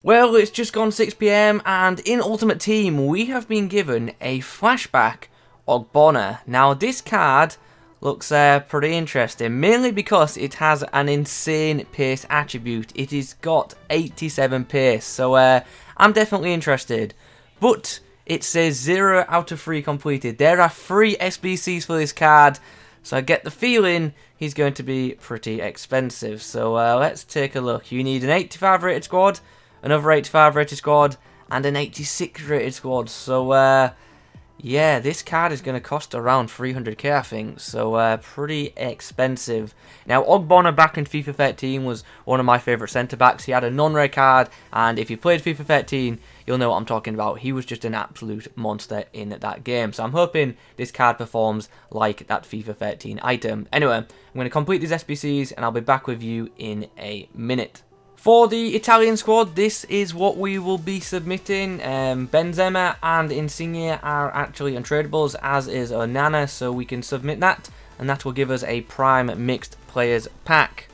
Well, it's just gone 6 PM and in Ultimate Team we have been given a Flashback Ogbonna. Now this card looks pretty interesting, mainly because it has an insane pace attribute. It has got 87 pace, so I'm definitely interested. But it says 0 out of 3 completed. There are 3 SBCs for this card, so I get the feeling he's going to be pretty expensive. So let's take a look. You need an 85 rated squad, another 85 rated squad, and an 86 rated squad. So, yeah, this card is going to cost around 300k, I think. So, pretty expensive. Now, Ogbonna back in FIFA 13 was one of my favourite centre-backs. He had a non-rare card, and if you played FIFA 13, you'll know what I'm talking about. He was just an absolute monster in that game. So, I'm hoping this card performs like that FIFA 13 item. Anyway, I'm going to complete these SBCs, and I'll be back with you in a minute. For the Italian squad, this is what we will be submitting. Benzema and Insigne are actually untradables, as is Onana, so we can submit that, and that will give us a prime mixed players pack.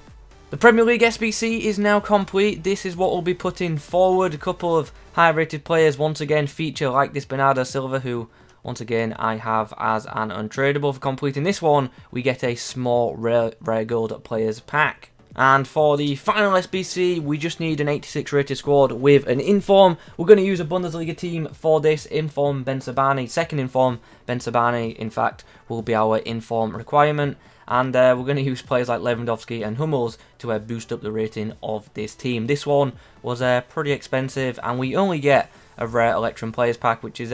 The Premier League SBC is now complete. This is what we'll be putting forward. A couple of high-rated players once again feature, like this Bernardo Silva, who once again I have as an untradable. For completing this one, we get a small rare gold players pack. And for the final SBC, we just need an 86 rated squad with an inform. We're going to use a Bundesliga team for this. Inform Bensabani, second inform Bensabani, in fact, will be our inform requirement. And we're going to use players like Lewandowski and Hummels to boost up the rating of this team. This one was pretty expensive, and we only get a rare Electrum players pack, which is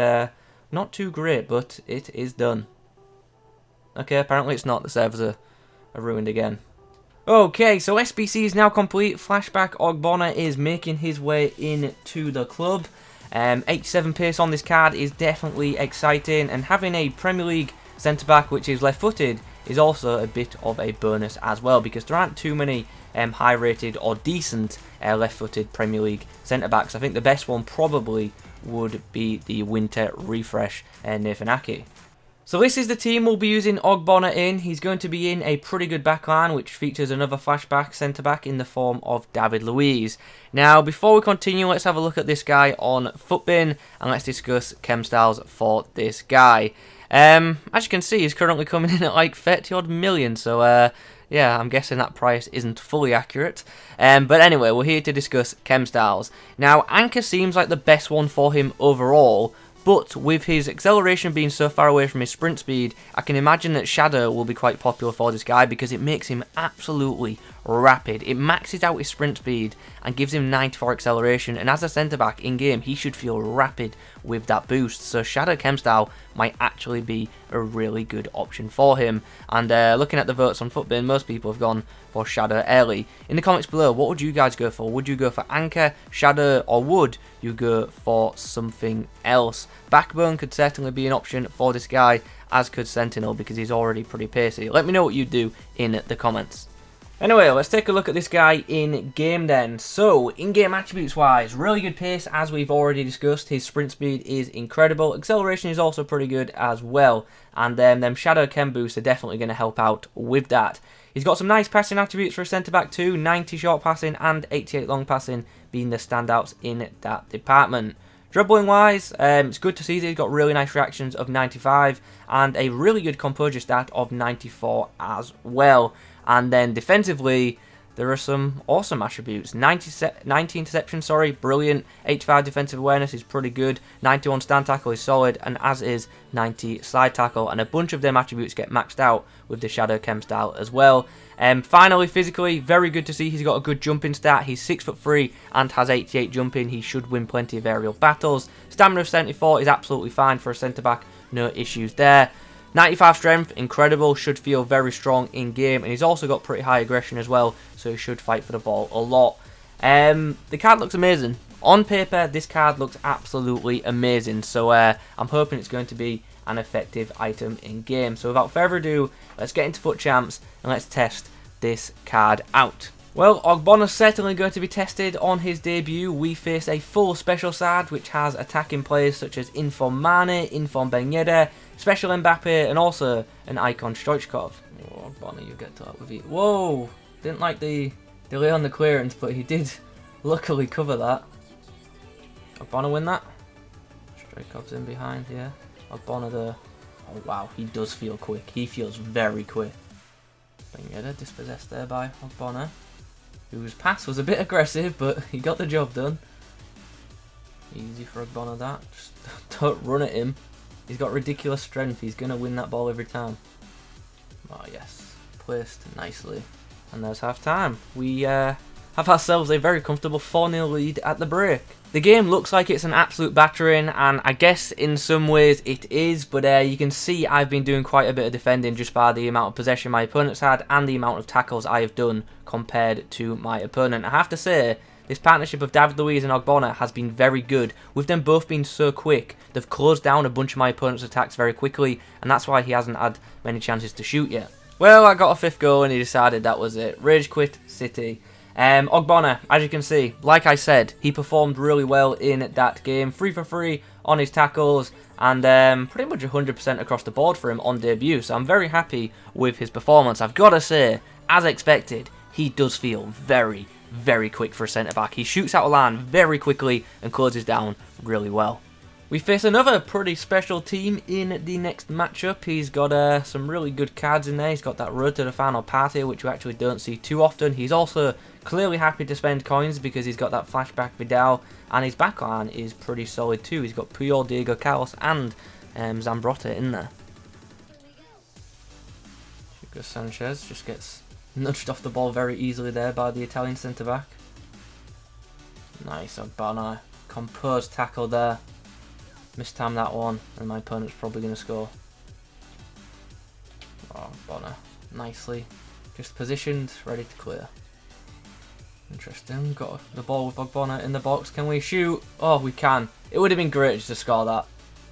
not too great, but it is done. Okay, apparently it's not. The servers are ruined again. Okay, so SBC is now complete. Flashback Ogbonna is making his way into the club. 87 pace on this card is definitely exciting, and having a Premier League centre-back which is left-footed is also a bit of a bonus as well, because there aren't too many high-rated or decent left-footed Premier League centre-backs. I think the best one probably would be the Winter Refresh Nathan Ake. So this is the team we'll be using Ogbonna in. He's going to be in a pretty good backline, which features another flashback centre-back in the form of David Luiz. Now, before we continue, let's have a look at this guy on Futbin, and let's discuss chem styles for this guy. As you can see, he's currently coming in at like 30 odd million, so yeah, I'm guessing that price isn't fully accurate. But anyway, we're here to discuss chem styles. Now, Anchor seems like the best one for him overall, but with his acceleration being so far away from his sprint speed, I can imagine that Shadow will be quite popular for this guy because it makes him absolutely rapid. It maxes out his sprint speed and gives him 94 acceleration, and as a centre-back in-game, he should feel rapid with that boost. So Shadow Chem Style might actually be a really good option for him. And looking at the votes on Futbin, most people have gone for Shadow early. In the comments below, what would you guys go for? Would you go for Anchor, Shadow, or would you go for something else? Backbone could certainly be an option for this guy, as could Sentinel, because he's already pretty pacey. Let me know what you do in the comments. Anyway, let's take a look at this guy in game then. So, in-game attributes wise, really good pace as we've already discussed. His sprint speed is incredible. Acceleration is also pretty good as well. And then them Shadow Chem boosts are definitely going to help out with that. He's got some nice passing attributes for a centre-back too. 90 short passing and 88 long passing being the standouts in that department. Dribbling wise, it's good to see that he's got really nice reactions of 95 and a really good composure stat of 94 as well. And then defensively, there are some awesome attributes. 90 interception, brilliant. 85 defensive awareness is pretty good. 91 stand tackle is solid, and as is 90 slide tackle. And a bunch of them attributes get maxed out with the Shadow Chem style as well. Finally, physically, very good to see he's got a good jumping stat. He's 6'3" and has 88 jumping. He should win plenty of aerial battles. Stamina of 74 is absolutely fine for a centre-back. No issues there. 95 strength, incredible, should feel very strong in game, and he's also got pretty high aggression as well, so he should fight for the ball a lot. The card looks amazing. On paper, this card looks absolutely amazing, so I'm hoping it's going to be an effective item in game. So without further ado, let's get into FUT Champs and let's test this card out. Well, Ogbonna's certainly going to be tested on his debut. We face a full special side which has attacking players such as Inform Mane, Inform Ben Yedder, Special Mbappe, and also an Icon Stoichkov. Oh, Ogbonna, you get to that with it. Whoa! Didn't like the delay on the clearance, but he did luckily cover that. Ogbonna win that. Straykov's in behind here. Ogbonna there. Oh wow, he does feel quick. He feels very quick. Bengetta dispossessed there by Ogbonna, whose pass was a bit aggressive, but he got the job done. Easy for Ogbonna that. Just don't run at him. He's got ridiculous strength. He's going to win that ball every time. Oh yes, placed nicely. And there's half time. We have ourselves a very comfortable 4-0 lead at the break. The game looks like it's an absolute battering, and I guess in some ways it is, but you can see I've been doing quite a bit of defending just by the amount of possession my opponent's had and the amount of tackles I have done compared to my opponent. I have to say, this partnership of David Luiz and Ogbonna has been very good. With them both being so quick, they've closed down a bunch of my opponent's attacks very quickly, and that's why he hasn't had many chances to shoot yet. Well, I got a 5th goal and he decided that was it. Rage quit City. Ogbonna, as you can see, like I said, he performed really well in that game. 3 for 3 on his tackles and pretty much 100% across the board for him on debut. So I'm very happy with his performance. I've got to say, as expected, he does feel very, very quick for a centre-back. He shoots out of line very quickly and closes down really well. We face another pretty special team in the next matchup. He's got some really good cards in there. He's got that road to the final party, which we actually don't see too often. He's also clearly happy to spend coins because he's got that Flashback Vidal, and his backline is pretty solid too. He's got Puyol, Diego Carlos, and Zambrotta in there. Hugo Sanchez just gets nudged off the ball very easily there by the Italian centre-back. Nice, Ogbonna. Composed tackle there. Mistime that one, and my opponent's probably going to score. Oh, Ogbonna. Nicely. Just positioned, ready to clear. Interesting. Got the ball with Ogbonna in the box. Can we shoot? Oh, we can. It would have been great just to score that.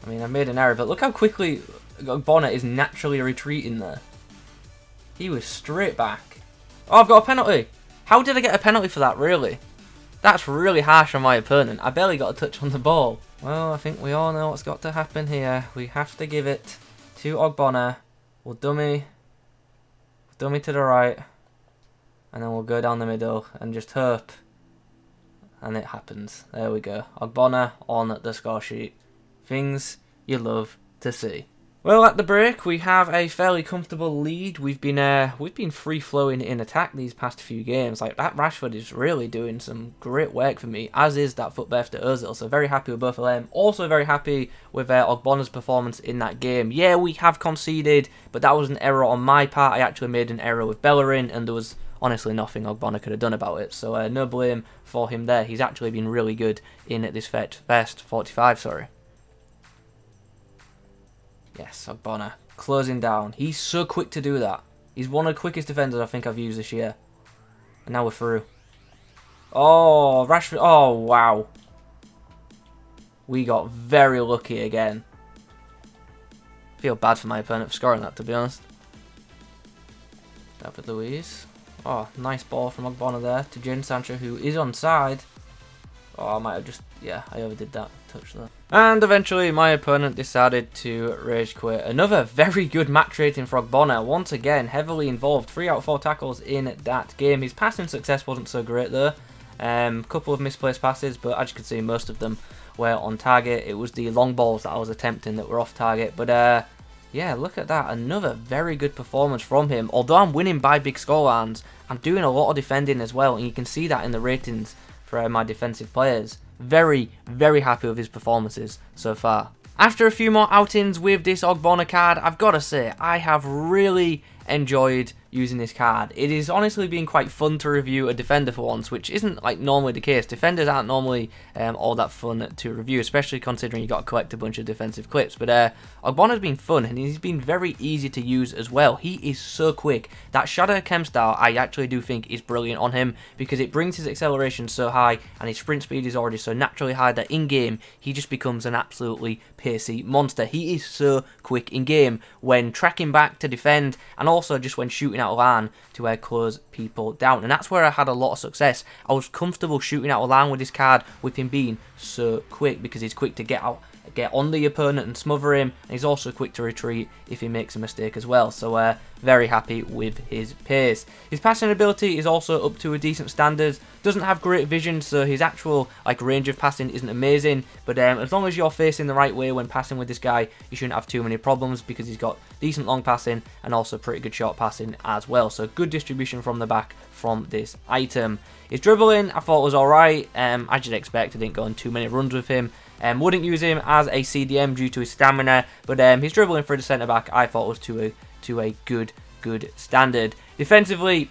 I mean, I made an error, but look how quickly Ogbonna is naturally retreating there. He was straight back. Oh, I've got a penalty. How did I get a penalty for that, really? That's really harsh on my opponent. I barely got a touch on the ball. Well, I think we all know what's got to happen here. We have to give it to Ogbonna. We'll dummy to the right. And then we'll go down the middle and just hope. And it happens. There we go. Ogbonna on the score sheet. Things you love to see. Well, at the break, we have a fairly comfortable lead. We've been free-flowing in attack these past few games. Like, that Rashford is really doing some great work for me, as is that football to Ozil. So very happy with both of them. Also very happy with Ogbonna's performance in that game. Yeah, we have conceded, but that was an error on my part. I actually made an error with Bellerin, and there was honestly nothing Ogbonna could have done about it. So no blame for him there. He's actually been really good in this first 45, sorry. Yes, Ogbonna, closing down. He's so quick to do that. He's one of the quickest defenders I think I've used this year. And now we're through. Oh, Rashford. Oh, wow. We got very lucky again. Feel bad for my opponent for scoring that, to be honest. David Luiz. Oh, nice ball from Ogbonna there to Jadon Sancho, who is onside. Oh, I might have just... Yeah, I overdid that touch there. And eventually, my opponent decided to rage quit. Another very good match rating for Ogbonna. Once again, heavily involved. 3 out of 4 tackles in that game. His passing success wasn't so great, though. Couple of misplaced passes, but as you can see, most of them were on target. It was the long balls that I was attempting that were off target. But, yeah, look at that. Another very good performance from him. Although I'm winning by big scorelines, I'm doing a lot of defending as well. And you can see that in the ratings for my defensive players. Very, very happy with his performances so far. After a few more outings with this Ogbonna card, I've got to say, I have really enjoyed using this card. It is honestly been quite fun to review a defender for once, which isn't like normally the case. Defenders aren't normally all that fun to review, especially considering you got to collect a bunch of defensive clips. But Ogbonna's been fun, and he's been very easy to use as well. He is so quick. That Shadow Chem style, I actually do think is brilliant on him, because it brings his acceleration so high, and his sprint speed is already so naturally high that in-game, he just becomes an absolutely pacey monster. He is so quick in-game when tracking back to defend, and also just when shooting out of line to close people down. And that's where I had a lot of success. I was comfortable shooting out of line with this card, with him being so quick, because he's quick to get on the opponent and smother him, and he's also quick to retreat if he makes a mistake as well. So very happy with his pace. His passing ability is also up to a decent standard. Doesn't have great vision, so his actual range of passing isn't amazing, but as long as you're facing the right way when passing with this guy, you shouldn't have too many problems because he's got decent long passing and also pretty good short passing as well. So good distribution from the back from this item. His dribbling I thought was alright. As you'd expect, I didn't go on too many runs with him. Wouldn't use him as a CDM due to his stamina, but his dribbling for the centre back I thought was to a good standard. Defensively,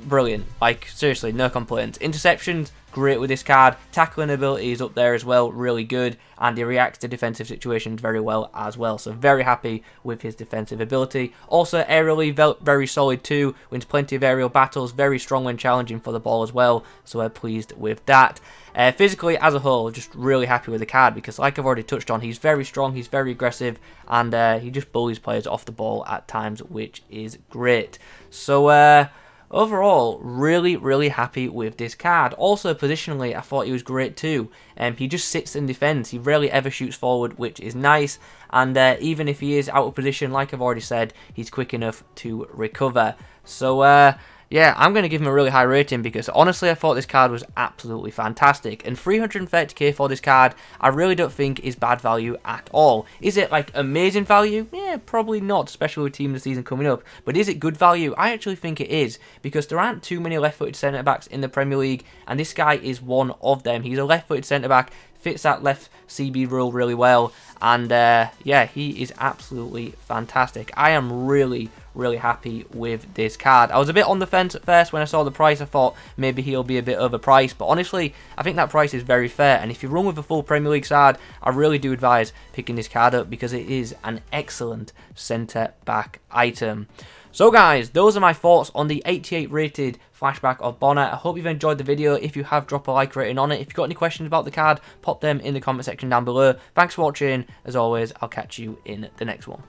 brilliant. Seriously, no complaints. Interceptions, great with this card. Tackling ability is up there as well, really good, and he reacts to defensive situations very well as well. So very happy with his defensive ability. Also aerially very solid too. Wins plenty of aerial battles. Very strong when challenging for the ball as well. So we're pleased with that. Physically as a whole, just really happy with the card because, like I've already touched on, he's very strong, he's very aggressive, and he just bullies players off the ball at times, which is great. So overall, really happy with this card. Also, positionally, I thought he was great too. He just sits and defends. He rarely ever shoots forward, which is nice. And even if he is out of position, like I've already said, he's quick enough to recover. So, yeah, I'm going to give him a really high rating because honestly I thought this card was absolutely fantastic. And 330k for this card, I really don't think is bad value at all. Is it amazing value? Yeah, probably not, especially with Team of the Season coming up. But is it good value? I actually think it is because there aren't too many left-footed centre-backs in the Premier League, and this guy is one of them. He's a left-footed centre-back, fits that left CB role really well, and yeah, he is absolutely fantastic. I am really happy with this card. I was a bit on the fence at first when I saw the price. I thought maybe he'll be a bit overpriced, but honestly I think that price is very fair, and if you run with a full Premier League side, I really do advise picking this card up because it is an excellent centre back item. So guys, those are my thoughts on the 88 rated Flashback Ogbonna. I hope you've enjoyed the video. If you have, drop a like rating on it. If you've got any questions about the card, pop them in the comment section down below. Thanks for watching. As always, I'll catch you in the next one.